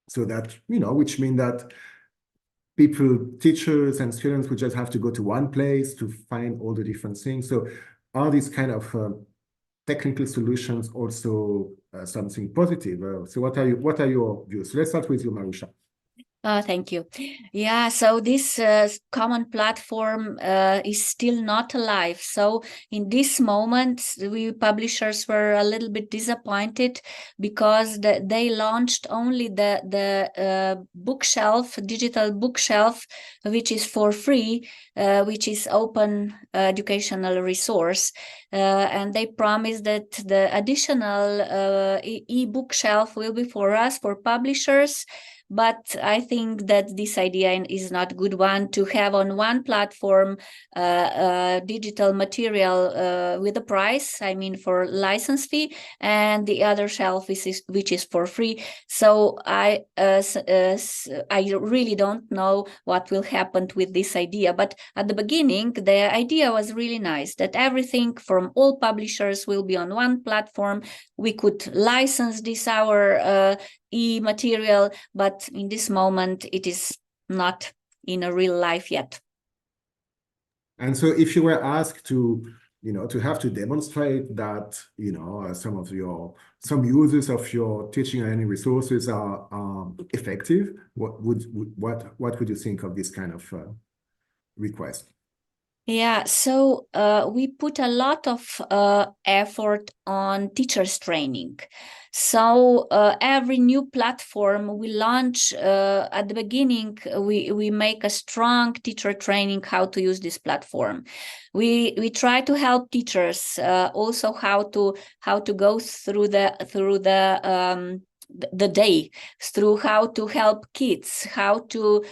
so that which means that people, teachers and students would just have to go to one place to find all the different things. So are these kind of technical solutions also something positive? So what are your views? Let's start with you, Maruša. Thank you. Yeah, so this common platform is still not alive. So in this moment, we publishers were a little bit disappointed because they launched only the bookshelf, digital bookshelf, which is for free, which is open educational resource. And they promised that the additional e-book shelf will be for us, for publishers. But I think that this idea is not a good one, to have on one platform digital material with a price, I mean for license fee, and the other shelf which is for free. So I really don't know what will happen with this idea. But at the beginning, the idea was really nice, that everything from all publishers will be on one platform. We could license this our e-material, but in this moment it is not in a real life yet. And so if you were asked to have to demonstrate that some uses of your teaching and learning resources are effective, what would you think of this kind of request? Yeah, so we put a lot of effort on teachers training. So every new platform we launch at the beginning, we make a strong teacher training how to use this platform. We try to help teachers also how to go through the the day, through how to help kids, how to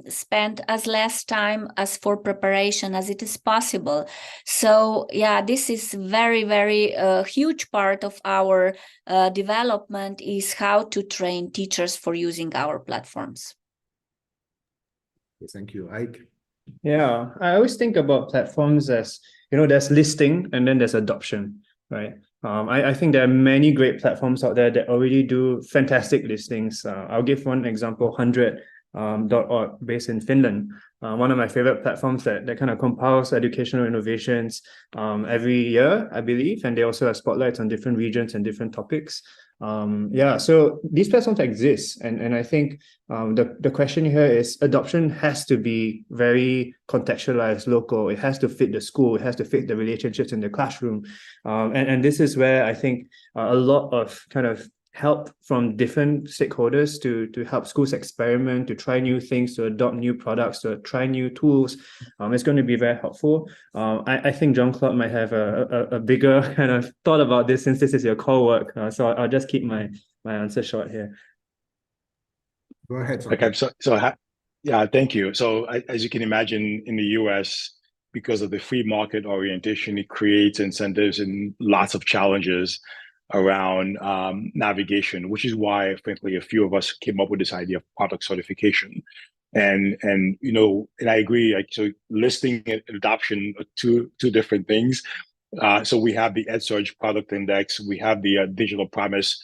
spend as less time as for preparation as it is possible. So yeah, this is very huge part of our development, is how to train teachers for using our platforms. Thank you, Ike. Yeah, I always think about platforms as, there's listing and then there's adoption, right? I think there are many great platforms out there that already do fantastic listings. I'll give one example, 100.org, based in Finland. One of my favorite platforms that kind of compiles educational innovations every year, I believe, and they also have spotlights on different regions and different topics. So these platforms exist, and I think the question here is, adoption has to be very contextualized, local. It has to fit the school. It has to fit the relationships in the classroom, and this is where I think a lot of kind of help from different stakeholders to help schools experiment, to try new things, to adopt new products, to try new tools. It's going to be very helpful. I think Jean-Claude might have a bigger kind of thought about this, since this is your core work. So I'll just keep my answer short here. Go ahead. Okay, yeah, thank you. So as you can imagine, in the US, because of the free market orientation, it creates incentives and lots of challenges around navigation, which is why, frankly, a few of us came up with this idea of product certification. And I agree. Like, so listing and adoption are two different things. So we have the EdSurge product index, we have the Digitalprise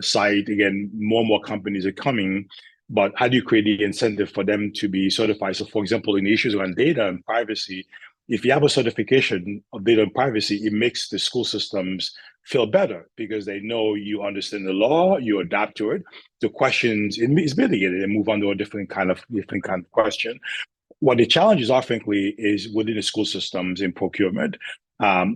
site. Again, more and more companies are coming, but how do you create the incentive for them to be certified? So, for example, in the issues around data and privacy, if you have a certification of data and privacy, it makes the school systems feel better, because they know you understand the law, you adapt to it. The questions is mitigated and move on to a different kind of question. What the challenges are, frankly, is within the school systems in procurement,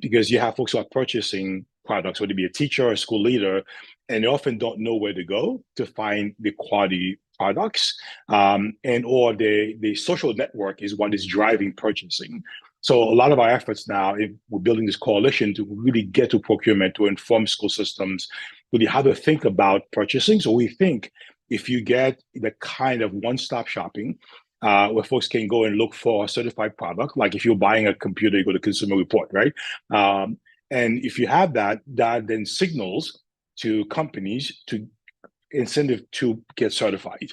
because you have folks who are purchasing products, whether it be a teacher or a school leader, and they often don't know where to go to find the quality products, or the social network is what is driving purchasing. So a lot of our efforts now, we're building this coalition to really get to procurement, to inform school systems really how to think about purchasing. So we think if you get the kind of one-stop shopping where folks can go and look for a certified product, like if you're buying a computer, you go to Consumer Report, right? And if you have that then signals to companies to incentive to get certified.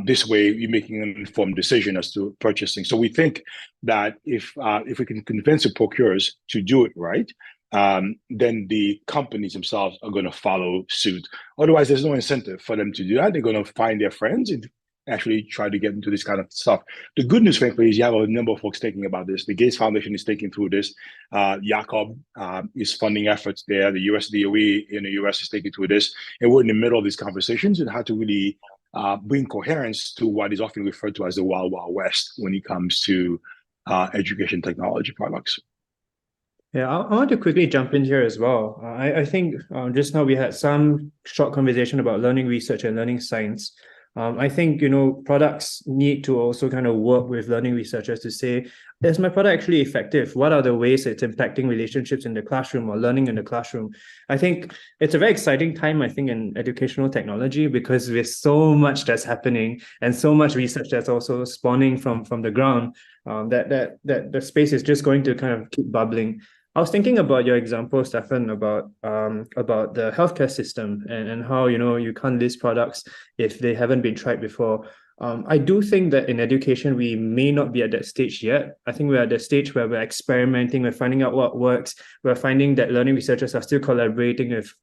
This way, you're making an informed decision as to purchasing. So we think that if we can convince the procurers to do it right, then the companies themselves are going to follow suit. Otherwise, there's no incentive for them to do that. They're going to find their friends and actually try to get into this kind of stuff. The good news, frankly, is you have a number of folks thinking about this. The Gates Foundation is thinking through this. Jakob is funding efforts there. The US DOE in the US is thinking through this. And we're in the middle of these conversations and how to really bring coherence to what is often referred to as the Wild Wild West when it comes to education technology products. Yeah, I want to quickly jump in here as well. I think just now we had some short conversation about learning research and learning science. I think, products need to also kind of work with learning researchers to say, is my product actually effective? What are the ways it's impacting relationships in the classroom or learning in the classroom? I think it's a very exciting time, I think, in educational technology, because there's so much that's happening and so much research that's also spawning from the ground, that the space is just going to kind of keep bubbling. I was thinking about your example, Stefan, about the healthcare system and how, you can't list products if they haven't been tried before. I do think that in education, we may not be at that stage yet. I think we're at the stage where we're experimenting, we're finding out what works. We're finding that learning researchers are still collaborating with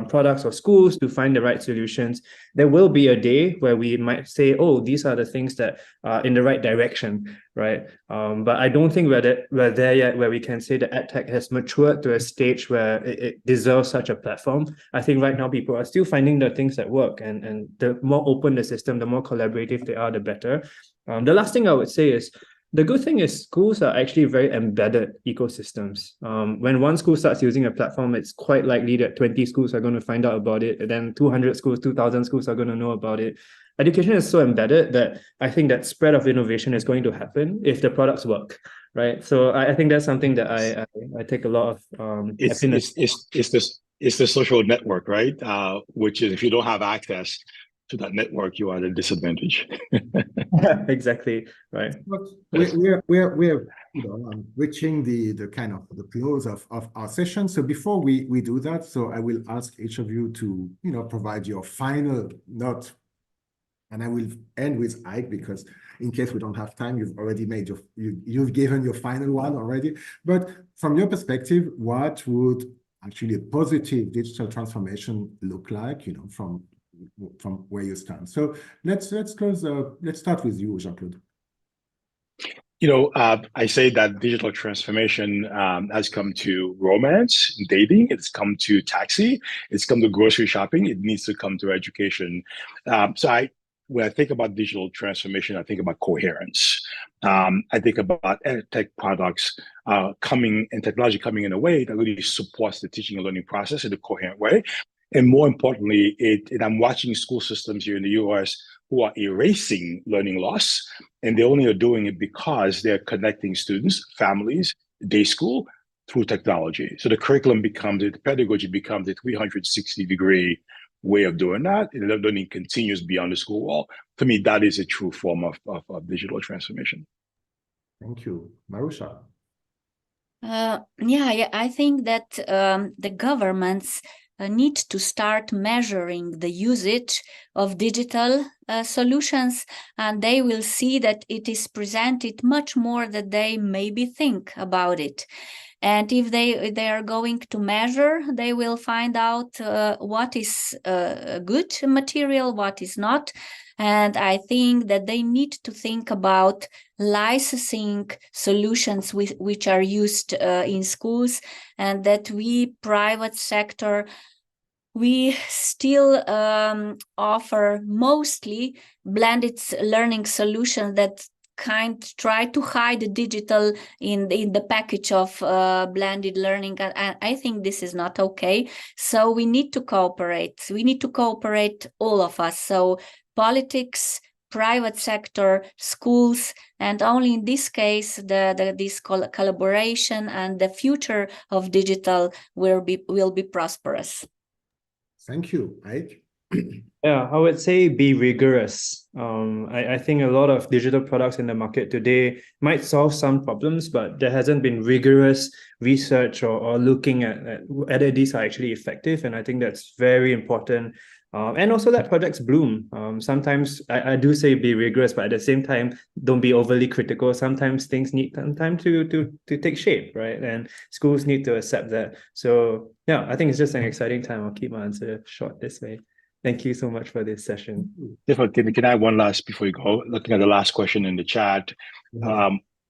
products or schools to find the right solutions. There will be a day where we might say, oh, these are the things that are in the right direction, right? But I don't think we're there yet where we can say that EdTech has matured to a stage where it deserves such a platform. I think right now people are still finding the things that work, and the more open the system, the more collaborative they are, the better. The last thing I would say is, the good thing is schools are actually very embedded ecosystems. When one school starts using a platform, it's quite likely that 20 schools are going to find out about it, and then 200 schools, 2,000 schools are going to know about it. Education is so embedded that I think that spread of innovation is going to happen if the products work, right? So I think that's something that I take a lot of happiness. It's it's the social network, right? Which is if you don't have access to that network, you are at a disadvantage. Exactly, right. But we're reaching the kind of the close of our session. So before we do that, so I will ask each of you to provide your final note, and I will end with Ike because in case we don't have time, you've already made you've given your final one already. But from your perspective, what would actually a positive digital transformation look like? From where you stand. So let's close. Let's start with you, Jean-Claude. I say that digital transformation has come to romance, dating, it's come to taxi, it's come to grocery shopping, it needs to come to education. When I think about digital transformation, I think about coherence. I think about tech products coming and technology coming in a way that really supports the teaching and learning process in a coherent way. And more importantly, I'm watching school systems here in the US who are erasing learning loss, and they only are doing it because they're connecting students, families, day school through technology. So the curriculum the pedagogy becomes a 360-degree way of doing that, and learning continues beyond the school wall. To me, that is a true form of digital transformation. Thank you. Maruša. Yeah, I think that the governments need to start measuring the usage of digital solutions, and they will see that it is presented much more than they maybe think about it. And if they are going to measure, they will find out what is good material, what is not. And I think that they need to think about licensing solutions which are used in schools, and that we, private sector, we still offer mostly blended learning solutions that try to hide the digital in the package of blended learning, and I think this is not okay. So we need to cooperate. We need to cooperate, all of us. So politics, private sector, schools, and only in this case this collaboration and the future of digital will be prosperous. Thank you, Ike. Yeah, I would say be rigorous. I think a lot of digital products in the market today might solve some problems, but there hasn't been rigorous research or looking at whether these are actually effective. And I think that's very important. And also that projects bloom. Sometimes I do say be rigorous, but at the same time, don't be overly critical. Sometimes things need some time to take shape, right? And schools need to accept that. So yeah, I think it's just an exciting time. I'll keep my answer short this way. Thank you so much for this session. Can I add one last before you go? Looking at the last question in the chat,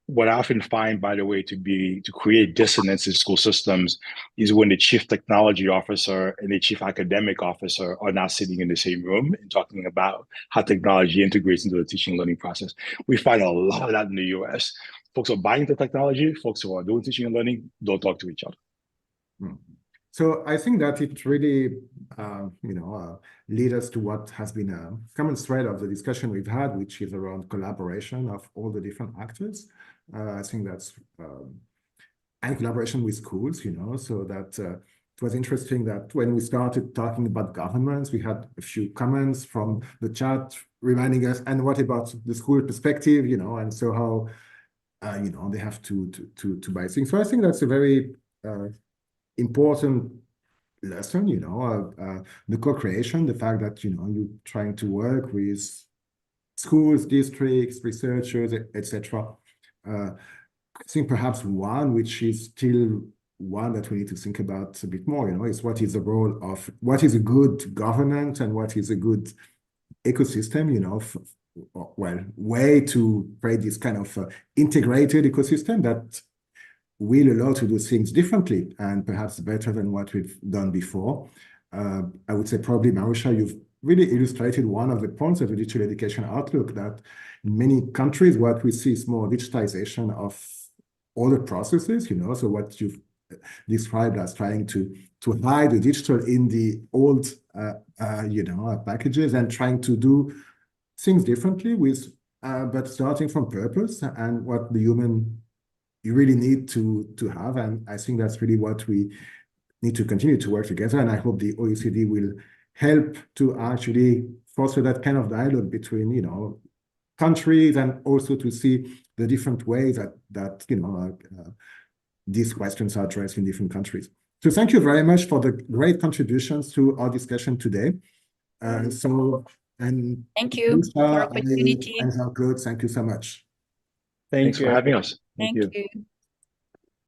what I often find, by the way, to create dissonance in school systems is when the chief technology officer and the chief academic officer are not sitting in the same room and talking about how technology integrates into the teaching and learning process. We find a lot of that in the US. Folks are buying the technology, folks who are doing teaching and learning don't talk to each other. So I think that it really, lead us to what has been a common thread of the discussion we've had, which is around collaboration of all the different actors. I think that's, and collaboration with schools, so that it was interesting that when we started talking about governments, we had a few comments from the chat reminding us, and what about the school perspective, and so how, they have to buy things. So I think that's a very important lesson, the co-creation, the fact that, you're trying to work with schools, districts, researchers, etc. I think perhaps one, which is still one that we need to think about a bit more, is what is the role of, what is a good governance and what is a good ecosystem, way to create this kind of integrated ecosystem that will allow to do things differently and perhaps better than what we've done before. I would say probably, Maruša, you've really illustrated one of the points of the digital education outlook, that in many countries, what we see is more digitization of all the processes, so what you've described as trying to hide the digital in the old, packages and trying to do things differently but starting from purpose and what the human you really need to have. And I think that's really what we need to continue to work together. And I hope the OECD will help to actually foster that kind of dialogue between, you know, countries, and also to see the different ways that you know, these questions are addressed in different countries. So thank you very much for the great contributions to our discussion today. And thank you for the opportunity. And Jean-Claude, thank you so much. Thank Thanks you for having us. Thank you.